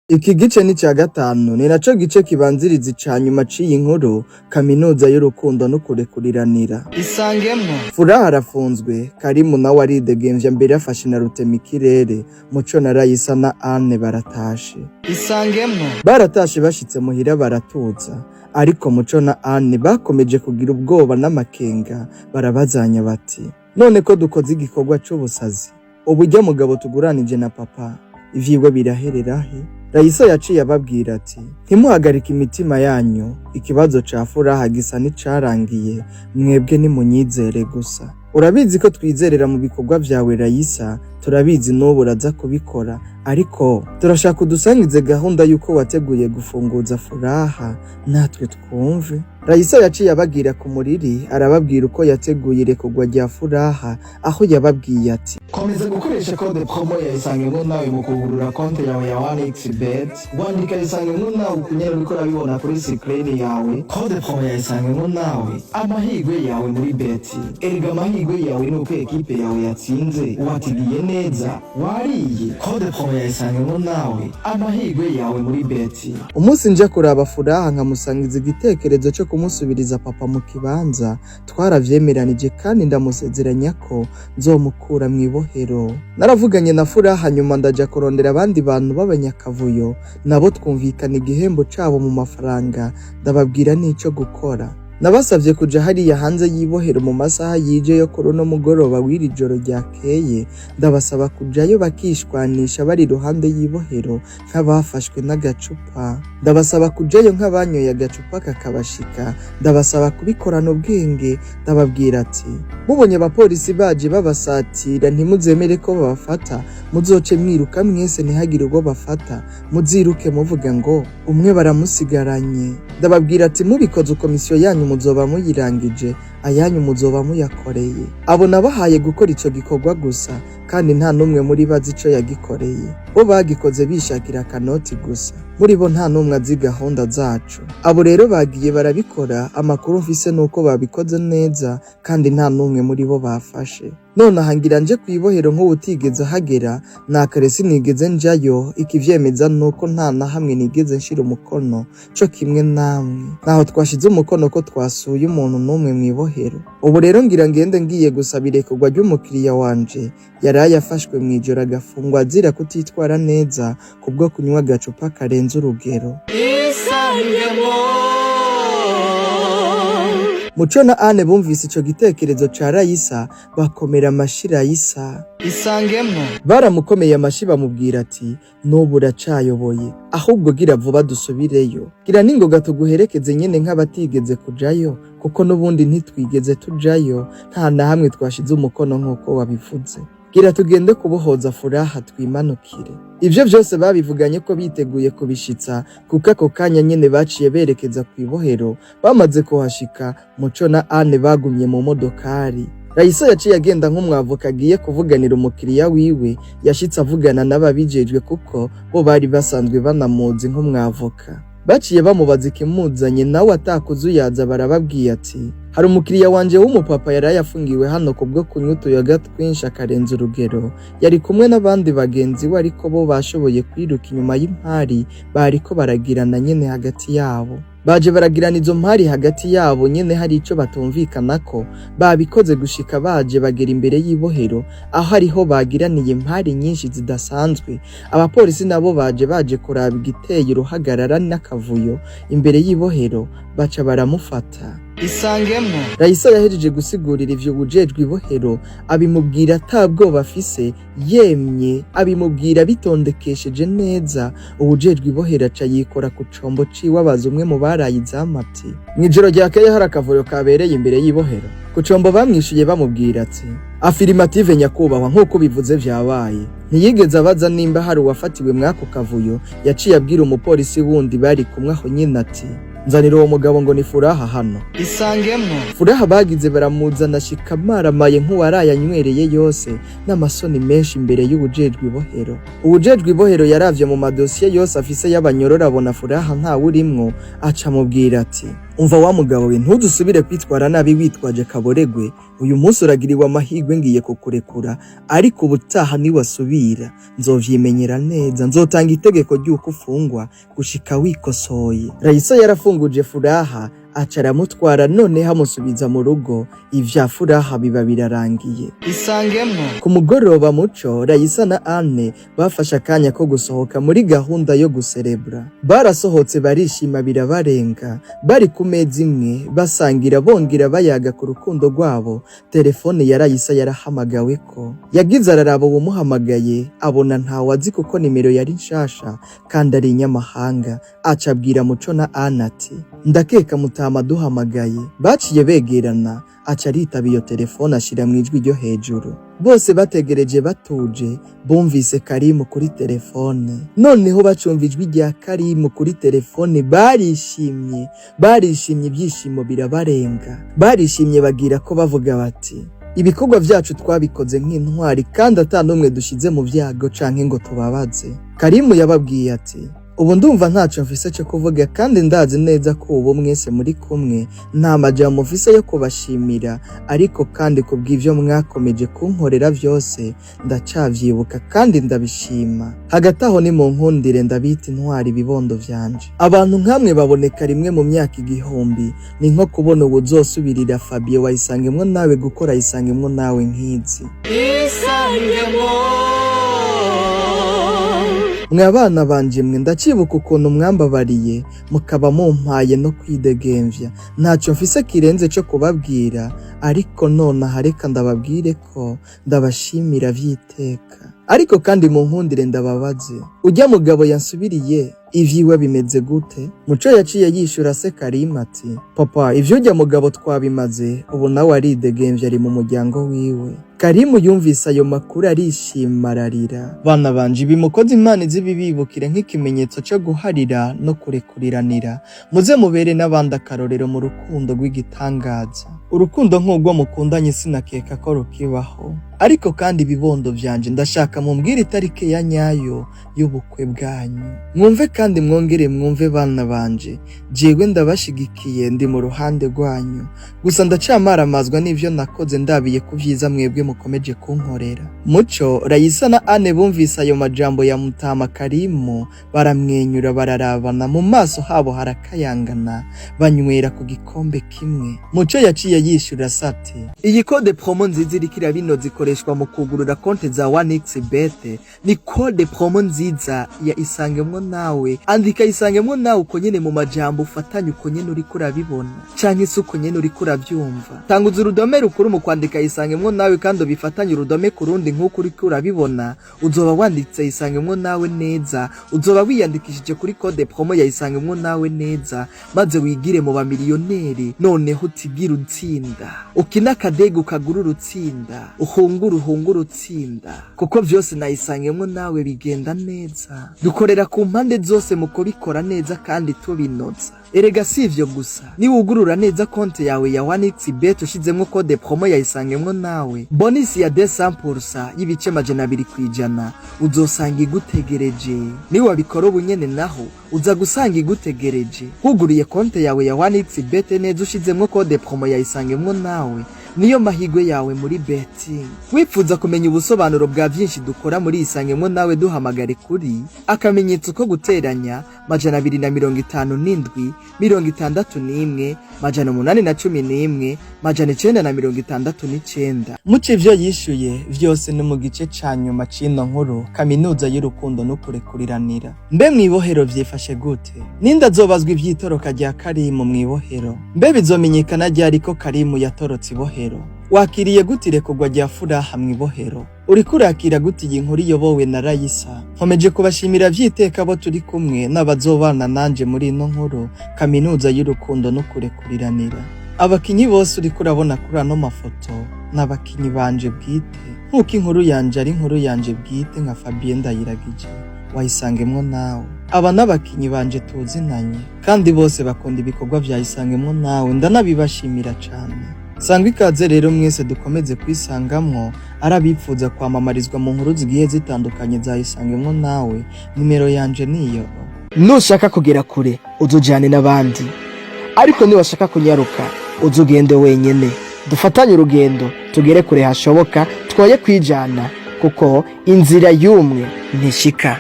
Iki gice ni ca gatanu ni naco gice kibanziriza ica nyuma ciyi nkuru Kaminuza y'urukundo no kurekuriranira. Isangemwo Furaha arafunzwe, Karimu nawe aridegemvya mbere yafashe na rutemikirere, Muco na Rayisa na Anne baratashe. Isangemwo baratashe bashitse muhira baratuza, ariko Muco na Anne bakomeje kugira ubwoba n'amakenga, barabazanya bati none ko dukoze igikorwa c'ubusazi, uburyo mugabo tuguranije na papa ivyiwe biraherera he? Rayisa yaciye ababwira ati ntimuhagarike imitima yanyu, ikibazo ca Furaha gisa n'icarangiye, mwebwe nimunyizere gusa. Urabizi ko twizerera mu bikorwa vyawe Rayisa, turabizi n'ubu uraza kubikora, ariko turashaka udusangize gahunda yuko wateguye gufunguza Furaha natwe twumve. Rayisa yaciye abagira ku muriri, arababwira uko yateguye irekurwa rya Furaha, aho yababwiye ati komeza gukoresha code promo ya Isangemwo Nawe mu kugurura konti yawe ya 1xbet, wandika Isangemwo Nawe kunyera uriko urabibona kuri screen yawe. Code promo ya Isangemwo Nawe, amahirwe yawe muri beti. Erega amahirwe yawe nuko ekipe yawe yatsinze, watigiye neza, wariye. Code promo ya Isangemwo Nawe, amahirwe yawe muri beti. Umunsi nje kuraba Furaha nkamusangiza igitekerezo cyo kumusubiriza papa mu kibanza, twaravyemeranije kandi ndamusezeranya ko nzomukura mw'ibohero. Naravuganye na Furaha nyuma ndaja kurondera abandi bantu b'abanyakavuyo, nabo twumvikana igihembo cabo mu mafaranga, ndababwira n'ico gukora. Nabasavye kuja hariya hanze y'ibohero mu masaha yije yo kuri uno mugoroba w'iri joro ryakeye, ndabasaba kujayo bakishwanisha bari iruhande y'ibohero nk'abafashwe n'agacupa. Ndabasaba kujayo nk'abanyoye agacupa kakabashika, ndabasaba kubikorana ubwenge, ndababwira ati mubonye abapolisi baje babasatira ntimuzemere ko babafata, muzoce mwiruka mwese ntihagire ubwo bafata, muziruke muvuga ngo umwe baramusigaranye. Ndababwira ati mubikoze komisiyo yanyu muzoba muyirangije, ayanyu muzoba muyakoreye. Abo nabahaye gukora ico gikorwa gusa, kandi nta numwe muri bazi ico yagikoreye. Bo bagikoze bishakira kanoti gusa, muri bo nta numwe azi gahunda zacu. Abo rero bagiye barabikora, amakuru mfise nuko babikoze neza, kandi nta numwe muri bo bafashe. None ahangira nje kwibohero nk'ubutigeze hagera, nakare sinigeze njayo, ikivyemeza nuko nta na hamwe nigeze nshira umukono, co kimwe namwe naho twashize umukono ko twasuye umuntu numwe mwibohero. Ubu rero ngira ngende ngiye gusaba irekurwa ry'umukiriya wanje yaraye afashwe mwijoro agafungwa azira kutitwara neza kubwo kunywa agacupa karenze urugero. Muco na Anne bumvise ico gitekerezo ca Rayisa, bakomera amashi Rayisa. Isangemwo baramukomeye amashi bamubwira ati n'ubu uracayoboye, ahubwo gira vuba dusubireyo, gira ningoga tuguherekeze nyene nk'abatigeze kujayo, kuko n'ubundi ntitwigeze tujayo, nta na hamwe twashize umukono nk'uko wabivuze. Gira tugende kubohoza Furaha twimanukire. Ivyo vyose babivuganye ko biteguye kubishitsa, kuko ako kanya nyene baciye berekeza kwibohero. Bamaze kuhashika, Muco na Anne bagumye mu modokari. Rayisa yaciye agenda nk'umwavoka agiye kuvuganira umukiriya wiwe, yashitse avugana n'ababijejwe kuko bo bari basanzwe banamuzi nk'umwavoka. Baciye bamubaza ikimuzanye, nawe atakuzuyaza barababwiye ati hari umukiriya wanje w'umupapa yaraye afungiwe hano kubwo kunywa utuyoga twinshi akarenza urugero. Yari kumwe n'abandi bagenzi we, ariko bo bashoboye kwiruka inyuma y'impari bariko baragirana nyene hagati yabo. Baje baragirana izo mpari hagati yabo nyene, hari ico batumvikanako, babikoze gushika baje bagera imbere y'ibohero, aho hariho bagiraniye impari nyinshi zidasanzwe. Abapolisi nabo baje kuraba igiteye uruhagarara n'akavuyo imbere y'ibohero, baca baramufata. Isangemwo Rayisa yahejeje gusigurira ivyo ubujejwe ibohero, abimubwira atabwoba afise, yemye abimubwira bitondekesheje neza. Ubujejwe ibohero aca yikora ku combo ciwe abaza umwe mu baraye izamati. Mwijoro ryakeye hari akavuyo kabereye imbere y'ibohero. Ku combo bamwishuye bamubwira ati afirmative nyakubahwa, nk'uko bivuze vyabaye. Ntiyigeze abaza nimba hari uwafatiwe mwako kavuyo, yaciye abwira umupolisi wundi bari kumwe aho nyine ati nzanira uwo mugabo ngo ni Furaha hano. Isangemwo Furaha bagize baramuzana, ashika maramaye nk'uwaraye anywereye yose, n'amasoni menshi imbere y'ubujejwe ibohero. Ubujejwe ibohero yaravye mu madosiye yose afise y'abanyorora, abona Furaha ntawe urimwo, aca mubwira ati umva wa mugabo we ntudusubire kwitwara nabi witwaje kaboregwe, uyu munsi uragiriwe amahirwe ngiye kukurekura, ariko ubutaha niwasubira nzovyimenyera neza, nzotanga itegeko ry'uko ufungwa gushika wikosoye. Raisa yarafunguje Furaha aca aramutwara, none hamusubiza mu rugo, ivya Furaha biba birarangiye. Isangemwo. Ku mugoroba Muco, Raisa na Anne bafashe akanya ko gusohoka muri gahunda yo guserebra. Barasohotse barishima birabarenga, bari ku meza imwe basangira bongera bayaga ku rukundo rwabo. Telefone ya Raisa yarahamagawe ko yagize araraba uwumuhamagaye, abona ntawe azi kuko nimero yari nshasha kandi ari inyamahanga. Aca abwira Muco na Anne ati ndakeka mutama duhamagaye. Baciye begerana, aca aritaba iyo telefone ashira mu ijwi ryo hejuru. Bose bategereje batuje, bumvise Karimu kuri telefone. Noneho bacumva ijwi rya Karimu kuri telefone barishimye ibyishimo birabarenga. Barishimye bagira ko bavuga bati ibikorwa vyacu twabikoze nk'intwari kandi atanumwe dushize mu vyago canke ngo tubabaze. Karimu yababwiye ati ubu ndumva ntaco mfise cyo kuvuga kandi ndazi neza ko ubu mwese muri kumwe nta majambo mfise yo kubashimira, ariko kandi kubw'ivyo mwakomeje kunkorera vyose ndacavyibuka kandi ndabishima. Hagati aho ni mu nkundire ndabita intwari ibibondo vyanje. Abantu nkamwe baboneka rimwe mu myaka 1000, ni nko kubona ubuzosubirira Fabio wa Isangemwo Nawe gukora Isangemwo Nawe nk'izi. Isangemwo mwabana banje mwe ndacibuka ukuntu mwambabariye mukaba mumpaye no kwidegemvya. Ntaco mfise kirenze cyo kubabwira, ariko none hareka ndababwire ko ndabashimira vyiteka. Ariko kandi mu nkundire ndababaze, ujya mugabo yansubiriye ivyiwe bimeze gute? Muco yaciye yishura se Karimu ati papa, ivyo ujya mugabo twabimaze, ubu nawe aridegemvya ari mu muryango wiwe. Karimu yumvise ayo makuru arishima ararira. Bana banje bimukoze Imana izibibibukire nk'ikimenyetso cyo guharira no kurekuriranira, muze mubere n'abandi akarorero mu rukundo rw'igitangaza. Urukundo nk'ubwo mukundanye sinakeka ko rukibaho, ariko kandi ibibondo vyanje ndashaka mumbwire itarike ya nyayo y'ubukwe bwanyu. Mwumve kandi mwongere mwumve bana banje, jewe ndabashigikiye, ndi mu ruhande rwanyu, gusa ndacamaramazwa n'ivyo nakoze ndabiye kuvyiza mwebwe mukomeje kunkorera. Muco, Raisa na Anne bumvise ayo majambo ya mutama Karimu baramwenyura bararabana, mu maso habo harakayangana, banywera ku gikombe kimwe. Muco yaciye yishura sati iyi code promo nziza irikira bino zikoreshwa mu kugurura konte za 1xbet, ni code promo nziza ya Isangemwo Nawe. Andika Isangemwo Nawe uko nyene mu majambo ufatanye uko nyene uriko urabibona canke se uko nyene uriko uravyumva. Tanguza urudome rukuru mu kwandika Isangemwo Nawe kandi bifatanye urudome kurundi nk'uko uriko urabibona, uzoba wanditse Isangemwo Nawe neza, uzoba wiyandikishije kuri code promo ya Isangemwo Nawe neza, maze wigire mu bamiliyoneri. Noneho utigira utsinda, ukina akadege ukagura urutsinda, uhungura utsinda, kuko vyose na Isangemwo Nawe bigenda neza. Dukorera ku mpande zose mu kubikora neza kandi tubinoza. Erega sivyo gusa, ni wugurura neza konte yawe ya 1xbet ushizemwo code promo ya Isangemwo Nawe, bonus ya 200% y'ibice 200% uzosanga igutegereje. Ni wabikora ubunyene naho uza gusanga igutegereje. Huguriye konte yawe ya 1xbet neza ushizemwo code promo ya Isangemwo Nawe, niyo mahigwe yawe muri betting. Wifuza kumenya ubusobanuro bwa byinshi dukora muri Isangemwo Nawe, duhamagare kuri akamenyetso ko guteranya 257 61 811 969. Muce ivyo yishuye vyose no mu gice ca nyuma c'ino nkuru Kaminuza y'urukundo no kurekuriranira. Mbe mwibohero vyifashe gute? Ninda azobazwa ivyitoroka rya Karimu mwibohero? Mbe bizomenyekana ryari ko Karimu yatorotse ibohero? Wakiriye gutire kugwa rya Furaha mwibohero? Uriko urakira gute iyi nkuru iyobowe na Raisa? Nkomeje kubashimira vyiteka abo turi kumwe n'abazobana nanje muri ino nkuru Kaminuza y'urukundo no kurekuriranira. Abakinyi bose uriko urabona kuri ano mafoto n'abakinyi banje bwite, nkuko inkuru yanje ari inkuru yanje bwite nka Fabien Ndayiragije wa Isangemwo Nawe. Aba n'abakinyi banje tuzinanye kandi bose bakunda ibikorwa vya Isangemwo Nawe, ndanabibashimira cane. Sangwa ikaze rero mwese dukomeze kwisangamwo, arabipfuza kwamamarizwa mu nkuru zigiye zitandukanye za Isangemwo Nawe. Nimero yanje niyo. Nushaka kugera kure uzujane n'abandi. ariko niwashaka kunyaruka uze ugende wenyene, dufatanye urugendo tugere kure hashoboka, twoye kwijana kuko inzira y'umwe ntishika.